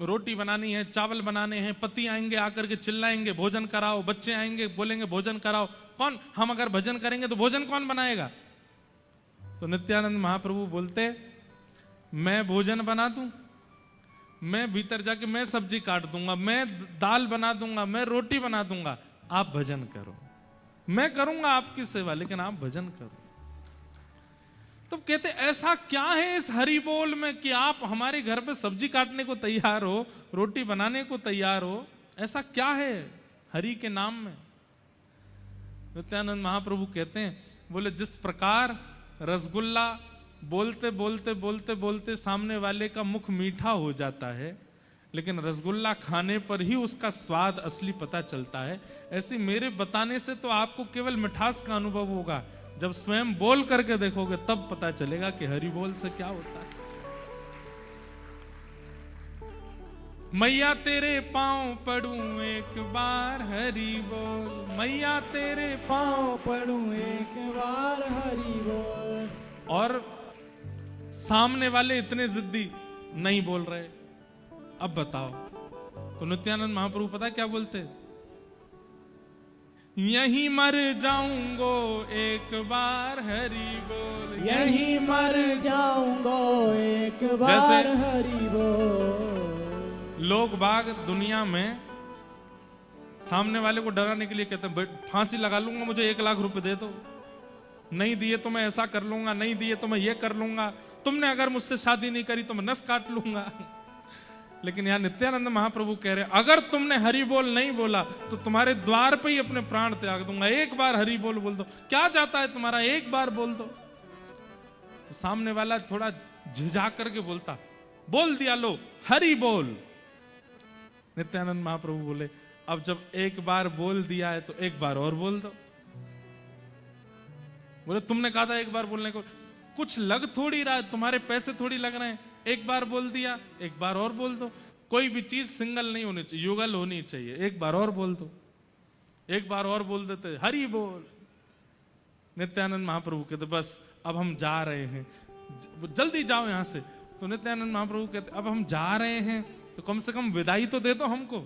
रोटी बनानी है, चावल बनाने हैं, पति आएंगे आकर के चिल्लाएंगे भोजन कराओ, बच्चे आएंगे बोलेंगे भोजन कराओ, कौन, हम अगर भजन करेंगे तो भोजन कौन बनाएगा? तो नित्यानंद महाप्रभु बोलते, मैं भोजन बना दूं, मैं भीतर जाके मैं सब्जी काट दूंगा, मैं दाल बना दूंगा, मैं रोटी बना दूंगा, आप भजन करो, मैं करूंगा आपकी सेवा, लेकिन आप भजन करो। तो कहते ऐसा क्या है इस हरि बोल में कि आप हमारे घर पे सब्जी काटने को तैयार हो, रोटी बनाने को तैयार हो, ऐसा क्या है हरि के नाम में? नित्यानंद महाप्रभु कहते हैं, बोले जिस प्रकार रसगुल्ला बोलते बोलते बोलते बोलते सामने वाले का मुख मीठा हो जाता है, लेकिन रसगुल्ला खाने पर ही उसका स्वाद असली पता चलता है, ऐसे मेरे बताने से तो आपको केवल मिठास का अनुभव होगा, जब स्वयं बोल करके देखोगे तब पता चलेगा कि हरि बोल से क्या होता है। मैया तेरे पांव पड़ूं एक बार हरि बोल, मैया तेरे पाँव पड़ूं एक बार हरि बोल। और सामने वाले इतने जिद्दी नहीं बोल रहे, अब बताओ, तो नित्यानंद महाप्रभु पता क्या बोलते, यहीं मर जाऊंगो एक बार हरि बोल, यहीं मर जाऊंगो एक बार हरि बोल। लोग बाग दुनिया में सामने वाले को डराने के लिए कहते हैं फांसी लगा लूंगा, मुझे 1 लाख रुपए दे दो, नहीं दिए तो मैं ऐसा कर लूंगा, नहीं दिए तो मैं ये कर लूंगा, तुमने अगर मुझसे शादी नहीं करी तो मैं नस काट लूंगा। लेकिन यहां नित्यानंद महाप्रभु कह रहे, अगर तुमने हरि बोल नहीं बोला तो तुम्हारे द्वार पे ही अपने प्राण त्याग दूंगा, एक बार हरि बोल बोल दो, क्या जाता है तुम्हारा, एक बार बोल दो। तो सामने वाला थोड़ा झिझा करके बोलता, बोल दिया, लो हरि बोल। नित्यानंद महाप्रभु बोले, अब जब एक बार बोल दिया है तो एक बार और बोल दो। बोले तुमने कहा था एक बार बोलने को, कुछ लग थोड़ी रहा है, तुम्हारे पैसे थोड़ी लग रहे हैं, एक बार बोल दिया एक बार और बोल दो। कोई भी चीज सिंगल नहीं होनी चाहिए, युगल होनी चाहिए, एक बार और बोल दो, एक बार और बोल देते हरि बोल। नित्यानंद महाप्रभु कहते बस अब हम जा रहे हैं, जल्दी जाओ यहां से। तो नित्यानंद महाप्रभु कहते अब हम जा रहे हैं तो कम से कम विदाई तो दे दो हमको।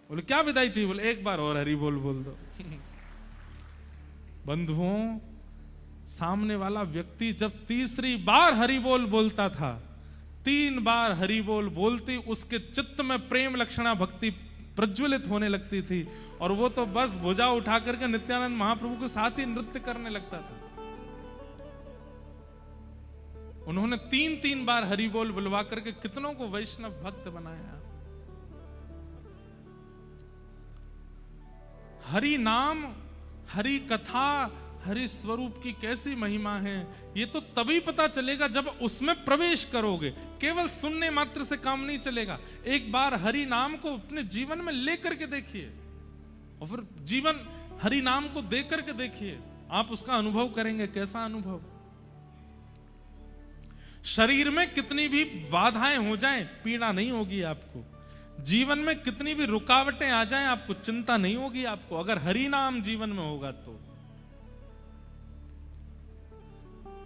बोले क्या विदाई चाहिए? बोले एक बार और हरि बोल बोल दो। बंधुओं, सामने वाला व्यक्ति जब तीसरी बार हरि बोल बोलता था, 3 बार हरि बोल बोलती उसके चित्त में प्रेम लक्षणा भक्ति प्रज्वलित होने लगती थी, और वो तो बस भुजा उठा करके नित्यानंद महाप्रभु के साथ ही नृत्य करने लगता था। उन्होंने 3 बार हरि बोल बुलवा करके कितनों को वैष्णव भक्त बनाया। हरि नाम, हरि कथा, हरि स्वरूप की कैसी महिमा है, ये तो तभी पता चलेगा जब उसमें प्रवेश करोगे। केवल सुनने मात्र से काम नहीं चलेगा, एक बार हरि नाम को अपने जीवन में लेकर के देखिए, और फिर जीवन हरि नाम को दे करके देखिए, आप उसका अनुभव करेंगे। कैसा अनुभव? शरीर में कितनी भी बाधाएं हो जाएं, पीड़ा नहीं होगी आपको। जीवन में कितनी भी रुकावटें आ जाएं, आपको चिंता नहीं होगी आपको, अगर हरि नाम जीवन में होगा तो।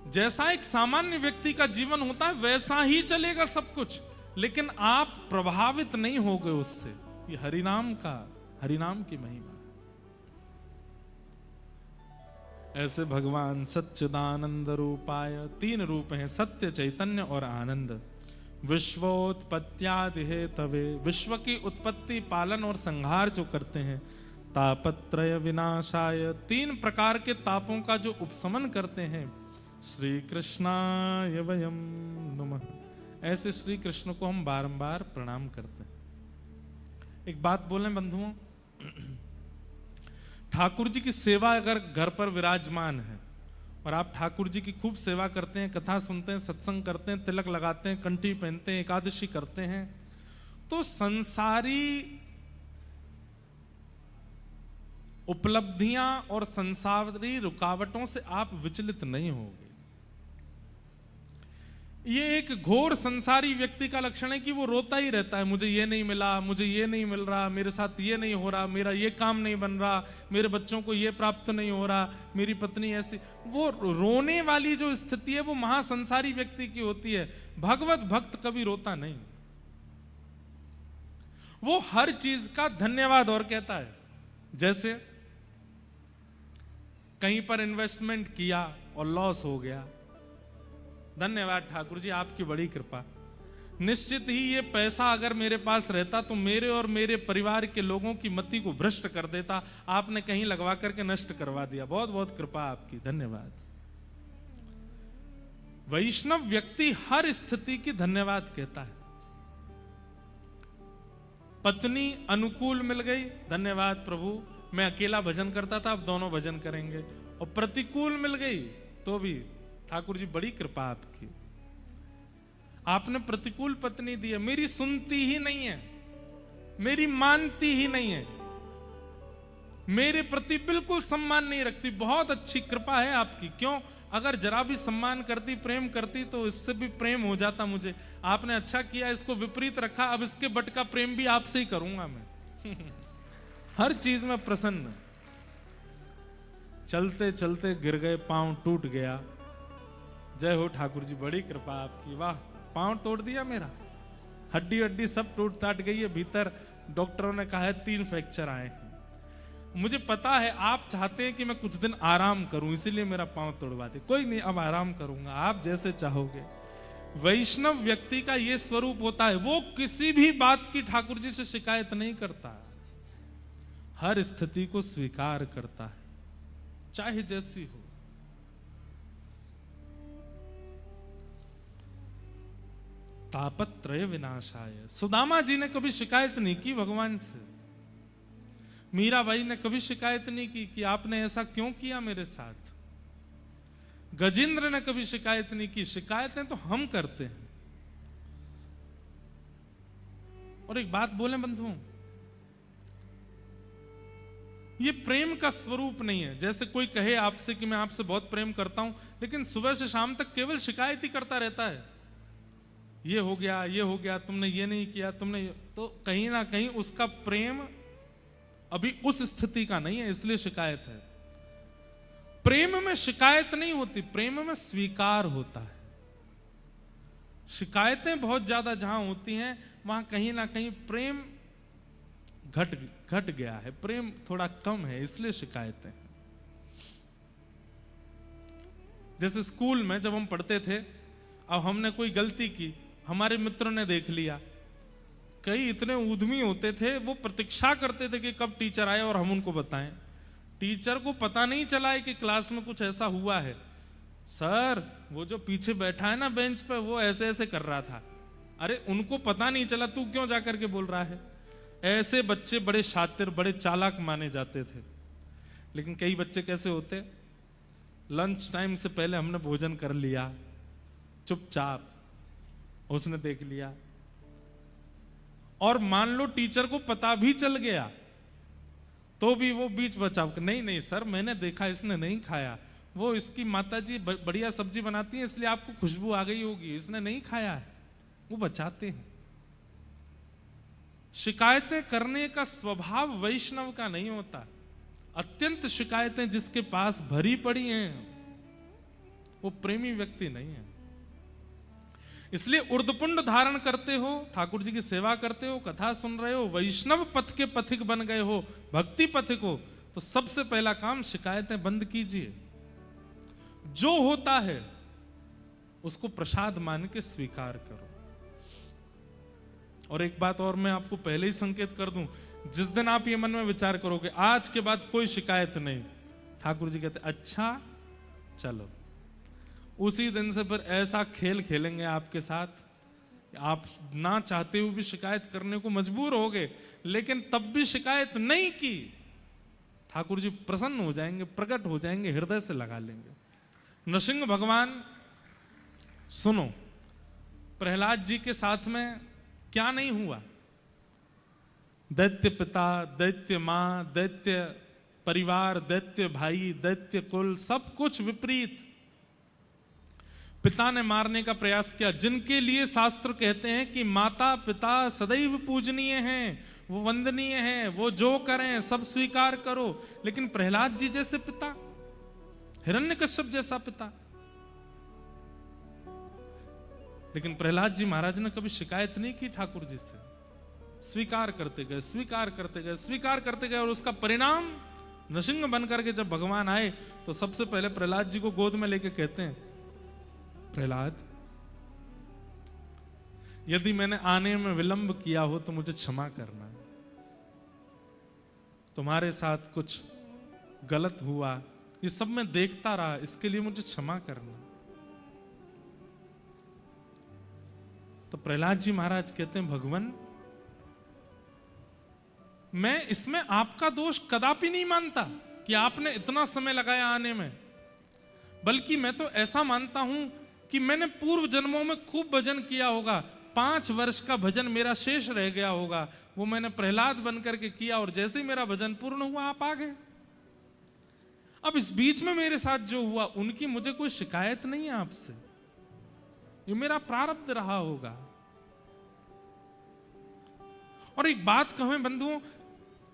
जैसा एक सामान्य व्यक्ति का जीवन होता है वैसा ही चलेगा सब कुछ, लेकिन आप प्रभावित नहीं होगे उससे। ये हरिनाम की महिमा। ऐसे भगवान सच्चिदानंद रूपाय, 3 रूप हैं, सत्य, चैतन्य और आनंद। विश्वोत्पत्त्यादि हेतवे, विश्व की उत्पत्ति, पालन और संहार जो करते हैं। तापत्रय विनाशाय, 3 प्रकार के तापों का जो उपशमन करते हैं। श्री कृष्णाय वयम नमः, ऐसे श्री कृष्ण को हम बारंबार प्रणाम करते हैं। एक बात बोलें बंधुओं, ठाकुर जी की सेवा अगर घर पर विराजमान है और आप ठाकुर जी की खूब सेवा करते हैं, कथा सुनते हैं, सत्संग करते हैं, तिलक लगाते हैं, कंठी पहनते हैं, एकादशी करते हैं, तो संसारी उपलब्धियां और संसारी रुकावटों से आप विचलित नहीं होगे। ये एक घोर संसारी व्यक्ति का लक्षण है कि वो रोता ही रहता है, मुझे ये नहीं मिला, मुझे ये नहीं मिल रहा, मेरे साथ ये नहीं हो रहा, मेरा ये काम नहीं बन रहा, मेरे बच्चों को ये प्राप्त नहीं हो रहा, मेरी पत्नी ऐसी। वो रोने वाली जो स्थिति है वो महासंसारी व्यक्ति की होती है। भगवत भक्त कभी रोता नहीं। वो हर चीज का धन्यवाद और कहता है। जैसे कहीं पर इन्वेस्टमेंट किया और लॉस हो गया, धन्यवाद ठाकुर जी, आपकी बड़ी कृपा। निश्चित ही ये पैसा अगर मेरे पास रहता तो मेरे और मेरे परिवार के लोगों की मति को भ्रष्ट कर देता, आपने कहीं लगवा करके नष्ट करवा दिया, बहुत बहुत कृपा आपकी, धन्यवाद। वैष्णव व्यक्ति हर स्थिति की धन्यवाद कहता है। पत्नी अनुकूल मिल गई, धन्यवाद प्रभु, मैं अकेला भजन करता था, अब दोनों भजन करेंगे। और प्रतिकूल मिल गई तो भी ठाकुर जी बड़ी कृपा आपकी, आपने प्रतिकूल पत्नी दी है, मेरी सुनती ही नहीं है, मेरी मानती ही नहीं है, मेरे प्रति बिल्कुल सम्मान नहीं रखती, बहुत अच्छी कृपा है आपकी। क्यों? अगर जरा भी सम्मान करती, प्रेम करती तो इससे भी प्रेम हो जाता मुझे। आपने अच्छा किया, इसको विपरीत रखा, अब इसके बट का प्रेम भी आपसे ही करूंगा मैं। हर चीज में प्रसन्न। चलते चलते गिर गए, पांव टूट गया, जय हो ठाकुर जी, बड़ी कृपा आपकी, वाह, पांव तोड़ दिया मेरा, हड्डी हड्डी सब टूट टाट गई है, भीतर डॉक्टरों ने कहा है 3 फ्रैक्चर आए हैं। मुझे पता है आप चाहते हैं कि मैं कुछ दिन आराम करूं, इसीलिए मेरा पांव तोड़वा दे। कोई नहीं, अब आराम करूंगा, आप जैसे चाहोगे। वैष्णव व्यक्ति का यह स्वरूप होता है, वो किसी भी बात की ठाकुर जी से शिकायत नहीं करता, हर स्थिति को स्वीकार करता है, चाहे जैसी हो। तापत्रय विनाशाय, सुदामा जी ने कभी शिकायत नहीं की भगवान से, मीराबाई ने कभी शिकायत नहीं की कि आपने ऐसा क्यों किया मेरे साथ, गजेंद्र ने कभी शिकायत नहीं की। शिकायतें तो हम करते हैं। और एक बात बोले बंधुओं, ये प्रेम का स्वरूप नहीं है। जैसे कोई कहे आपसे कि मैं आपसे बहुत प्रेम करता हूं, लेकिन सुबह से शाम तक केवल शिकायत ही करता रहता है, ये हो गया, ये हो गया, तुमने ये नहीं किया, तुमने तो कहीं ना कहीं उसका प्रेम अभी उस स्थिति का नहीं है, इसलिए शिकायत है। प्रेम में शिकायत नहीं होती, प्रेम में स्वीकार होता है। शिकायतें बहुत ज्यादा जहां होती हैं वहां कहीं ना कहीं प्रेम घट गया है, प्रेम थोड़ा कम है, इसलिए शिकायतें। जैसे स्कूल में जब हम पढ़ते थे, अब हमने कोई गलती की, हमारे मित्रों ने देख लिया, कई इतने उद्यमी होते थे, वो प्रतीक्षा करते थे कि कब टीचर आए और हम उनको बताएं। टीचर को पता नहीं चला है कि क्लास में कुछ ऐसा हुआ है, सर वो जो पीछे बैठा है ना बेंच पे, वो ऐसे ऐसे कर रहा था। अरे उनको पता नहीं चला, तू क्यों जाकर के बोल रहा है? ऐसे बच्चे बड़े शातिर, बड़े चालाक माने जाते थे। लेकिन कई बच्चे कैसे होते, लंच टाइम से पहले हमने भोजन कर लिया, चुपचाप, उसने देख लिया, और मान लो टीचर को पता भी चल गया तो भी वो बीच बचाव, नहीं नहीं सर मैंने देखा, इसने नहीं खाया, वो इसकी माताजी बढ़िया सब्जी बनाती है इसलिए आपको खुशबू आ गई होगी, इसने नहीं खाया है, वो बचाते हैं। शिकायतें करने का स्वभाव वैष्णव का नहीं होता। अत्यंत शिकायतें जिसके पास भरी पड़ी हैं वो प्रेमी व्यक्ति नहीं है। इसलिए उर्दपुंड धारण करते हो, ठाकुर जी की सेवा करते हो, कथा सुन रहे हो, वैष्णव पथ के पथिक बन गए हो, भक्ति पथिक हो, तो सबसे पहला काम शिकायतें बंद कीजिए। जो होता है उसको प्रसाद मान के स्वीकार करो। और एक बात और मैं आपको पहले ही संकेत कर दूं, जिस दिन आप ये मन में विचार करोगे आज के बाद कोई शिकायत नहीं, ठाकुर जी कहते अच्छा चलो, उसी दिन से फिर ऐसा खेल खेलेंगे आपके साथ, आप ना चाहते हुए भी शिकायत करने को मजबूर होगे, लेकिन तब भी शिकायत नहीं की, ठाकुर जी प्रसन्न हो जाएंगे, प्रकट हो जाएंगे, हृदय से लगा लेंगे। नृसिंह भगवान, सुनो, प्रहलाद जी के साथ में क्या नहीं हुआ? दैत्य पिता, दैत्य मां, दैत्य परिवार, दैत्य भाई, दैत्य कुल, सब कुछ विपरीत। पिता ने मारने का प्रयास किया, जिनके लिए शास्त्र कहते हैं कि माता पिता सदैव पूजनीय हैं, वो वंदनीय हैं, वो जो करें सब स्वीकार करो। लेकिन प्रहलाद जी जैसे पिता, हिरण्यकश्यप जैसा पिता, लेकिन प्रहलाद जी महाराज ने कभी शिकायत नहीं की ठाकुर जी से। स्वीकार करते गए, स्वीकार करते गए, स्वीकार करते गए, और उसका परिणाम नृसिंह बनकर के जब भगवान आए तो सबसे पहले प्रहलाद जी को गोद में लेके कहते हैं, प्रहलाद, यदि मैंने आने में विलंब किया हो तो मुझे क्षमा करना, तुम्हारे साथ कुछ गलत हुआ, ये सब मैं देखता रहा, इसके लिए मुझे क्षमा करना। तो प्रहलाद जी महाराज कहते हैं, भगवान, मैं इसमें आपका दोष कदापि नहीं मानता कि आपने इतना समय लगाया आने में, बल्कि मैं तो ऐसा मानता हूं कि मैंने पूर्व जन्मों में खूब भजन किया होगा, 5 वर्ष का भजन मेरा शेष रह गया होगा, वो मैंने प्रहलाद बनकर के किया, और जैसे ही मेरा भजन पूर्ण हुआ आप आ गए। अब इस बीच में मेरे साथ जो हुआ, उनकी मुझे कोई शिकायत नहीं है आपसे, ये मेरा प्रारब्ध रहा होगा। और एक बात कहें बंधुओं,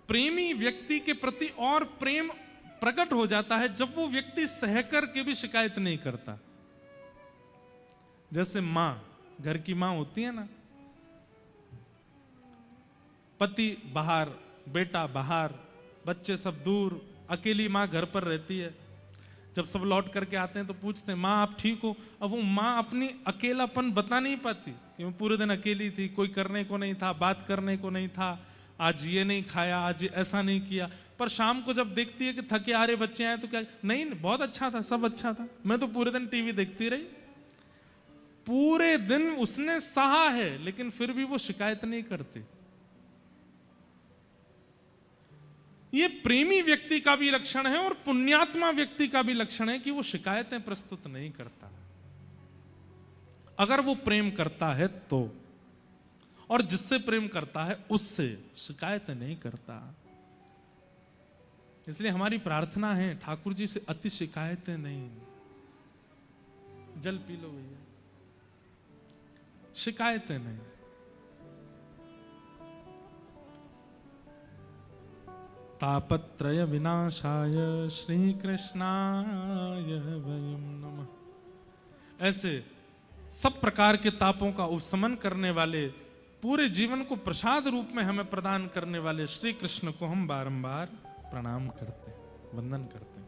प्रेमी व्यक्ति के प्रति और प्रेम प्रकट हो जाता है जब वो व्यक्ति सहकर के भी शिकायत नहीं करता। जैसे मां, घर की मां होती है ना, पति बाहर, बेटा बाहर, बच्चे सब दूर, अकेली मां घर पर रहती है। जब सब लौट करके आते हैं तो पूछते हैं, मां आप ठीक हो? अब वो मां अपनी अकेलापन बता नहीं पाती कि मैं पूरे दिन अकेली थी, कोई करने को नहीं था, बात करने को नहीं था, आज ये नहीं खाया, आज ऐसा नहीं किया। पर शाम को जब देखती है कि थके हारे बच्चे आए तो क्या, नहीं बहुत अच्छा था, सब अच्छा था, मैं तो पूरे दिन टीवी देखती रही। पूरे दिन उसने सहा है, लेकिन फिर भी वो शिकायत नहीं करती। ये प्रेमी व्यक्ति का भी लक्षण है और पुण्यात्मा व्यक्ति का भी लक्षण है कि वो शिकायतें प्रस्तुत नहीं करता। अगर वो प्रेम करता है तो, और जिससे प्रेम करता है उससे शिकायतें नहीं करता। इसलिए हमारी प्रार्थना है, ठाकुर जी से अति शिकायतें नहीं। जल पी लो भैया, शिकायतें नहीं। तापत्रय विनाशाय श्री कृष्णाय वयं नमः। ऐसे सब प्रकार के तापों का उपशमन करने वाले, पूरे जीवन को प्रसाद रूप में हमें प्रदान करने वाले श्री कृष्ण को हम बारंबार प्रणाम करते हैं, वंदन करते हैं।